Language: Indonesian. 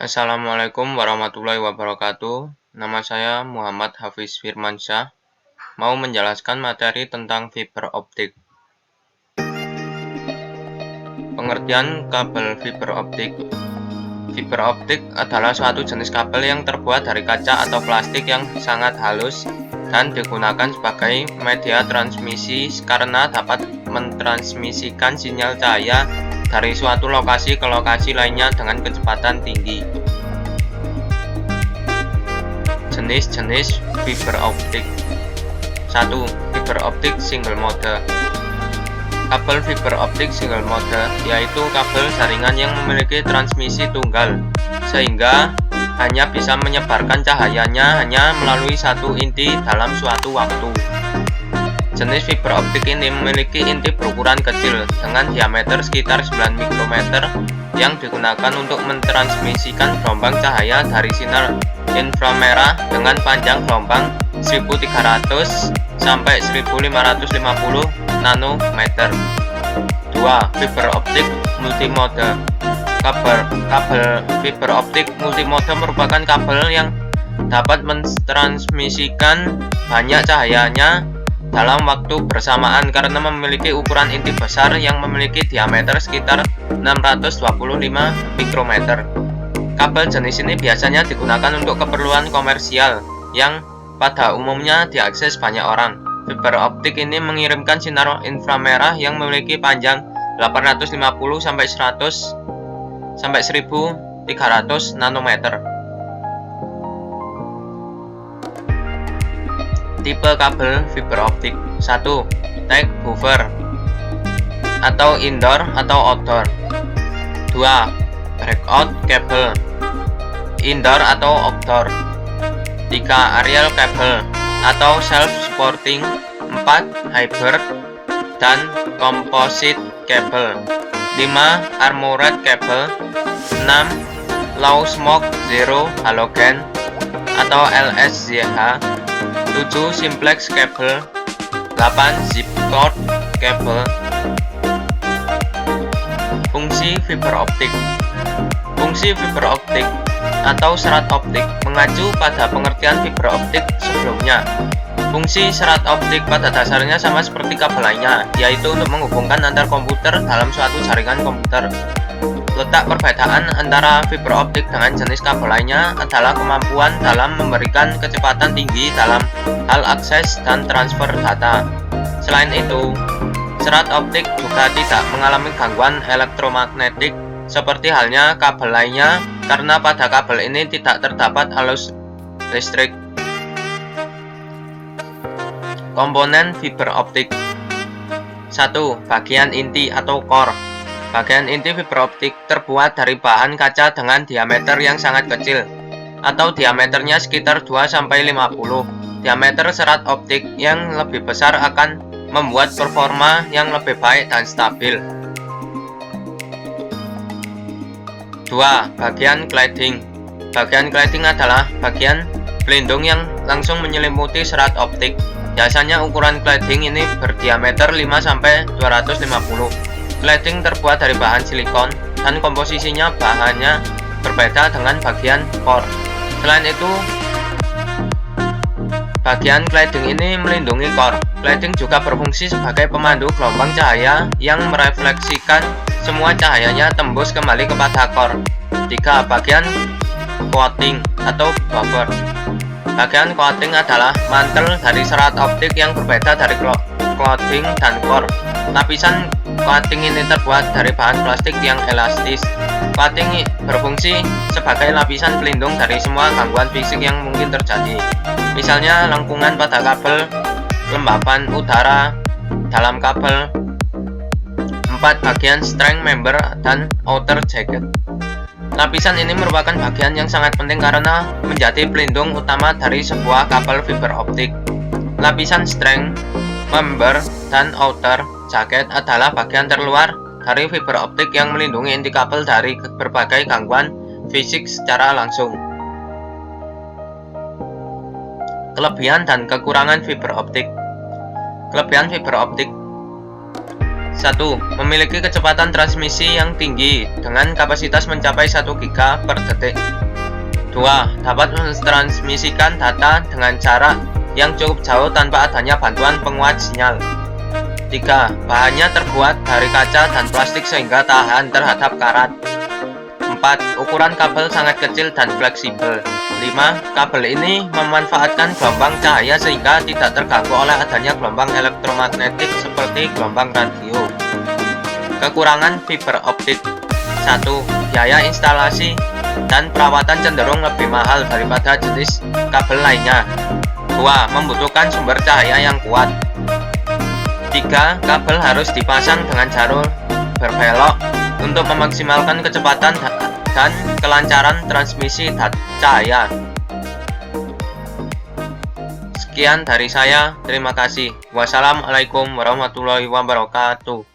Assalamualaikum warahmatullahi wabarakatuh. Nama saya Muhammad Hafiz Firmansyah. Mau menjelaskan materi tentang fiber optik. Pengertian kabel fiber optik. Fiber optik adalah suatu jenis kabel yang terbuat dari kaca atau plastik yang sangat halus dan digunakan sebagai media transmisi karena dapat mentransmisikan sinyal cahaya dari suatu lokasi ke lokasi lainnya dengan kecepatan tinggi. Jenis-jenis fiber optik. 1. Fiber optik single mode. Kabel fiber optik single mode yaitu kabel jaringan yang memiliki transmisi tunggal, sehingga hanya bisa menyebarkan cahayanya hanya melalui satu inti dalam suatu waktu. Jenis fiber optik ini memiliki inti berukuran kecil dengan diameter sekitar 9 mikrometer yang digunakan untuk mentransmisikan gelombang cahaya dari sinar inframerah dengan panjang gelombang 1300 sampai 1550 nanometer. 2. Fiber optik multimode. Kabel fiber optik multimode merupakan kabel yang dapat mentransmisikan banyak cahayanya dalam waktu bersamaan karena memiliki ukuran inti besar yang memiliki diameter sekitar 625 mikrometer. Kabel jenis ini biasanya digunakan untuk keperluan komersial yang pada umumnya diakses banyak orang. Fiber optik ini mengirimkan sinar inframerah yang memiliki panjang 850 sampai 100 sampai 1300 nanometer. Tipe kabel fiber optik. 1. Type buffer atau indoor atau outdoor. 2. Breakout cable, indoor atau outdoor. 3. Aerial cable atau self-supporting. 4. Hybrid dan composite cable. 5. Armored cable. 6. Low smoke zero halogen atau LSZH. 7. Simplex cable. 8. Zip cord cable. Fungsi fiber optik. Fungsi fiber optik atau serat optik mengacu pada pengertian fiber optik sebelumnya. Fungsi serat optik pada dasarnya sama seperti kabel lainnya, yaitu untuk menghubungkan antar komputer dalam suatu jaringan komputer. Letak perbedaan antara fiber optik dengan jenis kabel lainnya adalah kemampuan dalam memberikan kecepatan tinggi dalam hal akses dan transfer data. Selain itu, serat optik juga tidak mengalami gangguan elektromagnetik seperti halnya kabel lainnya karena pada kabel ini tidak terdapat arus listrik. Komponen fiber optik. 1. Bagian inti atau core. Bagian inti fiber optik terbuat dari bahan kaca dengan diameter yang sangat kecil atau diameternya sekitar 2-50. Diameter serat optik yang lebih besar akan membuat performa yang lebih baik dan stabil. 2. Bagian cladding. Bagian cladding adalah bagian pelindung yang langsung menyelimuti serat optik. Biasanya ukuran cladding ini berdiameter 5-250. Cladding terbuat dari bahan silikon dan komposisinya bahannya berbeda dengan bagian core. Selain itu, bagian cladding ini melindungi core. Cladding juga berfungsi sebagai pemandu gelombang cahaya yang merefleksikan semua cahayanya tembus kembali kepada core. 3. Bagian coating atau buffer. Bagian coating adalah mantel dari serat optik yang berbeda dari cladding dan core. Lapisan coating ini terbuat dari bahan plastik yang elastis. Coating berfungsi sebagai lapisan pelindung dari semua gangguan fisik yang mungkin terjadi, misalnya lengkungan pada kabel, kelembapan udara dalam kabel. 4. Bagian string member dan outer jacket. Lapisan ini merupakan bagian yang sangat penting karena menjadi pelindung utama dari sebuah kabel fiber optik. Lapisan string member dan outer jacket adalah bagian terluar dari fiber optik yang melindungi inti kabel dari berbagai gangguan fisik secara langsung. Kelebihan dan kekurangan fiber optik. Kelebihan fiber optik. 1. Memiliki kecepatan transmisi yang tinggi dengan kapasitas mencapai 1 GB per detik. 2. Dapat mentransmisikan data dengan jarak yang cukup jauh tanpa adanya bantuan penguat sinyal. 3. Bahannya terbuat dari kaca dan plastik sehingga tahan terhadap karat. 4. Ukuran kabel sangat kecil dan fleksibel. 5. Kabel ini memanfaatkan gelombang cahaya sehingga tidak terganggu oleh adanya gelombang elektromagnetik seperti gelombang radio. Kekurangan fiber optik. 1. Biaya instalasi dan perawatan cenderung lebih mahal daripada jenis kabel lainnya. 2. Membutuhkan sumber cahaya yang kuat. 3. Kabel harus dipasang dengan jalur berbelok untuk memaksimalkan kecepatan dan kelancaran transmisi cahaya. Sekian dari saya, terima kasih. Wassalamualaikum warahmatullahi wabarakatuh.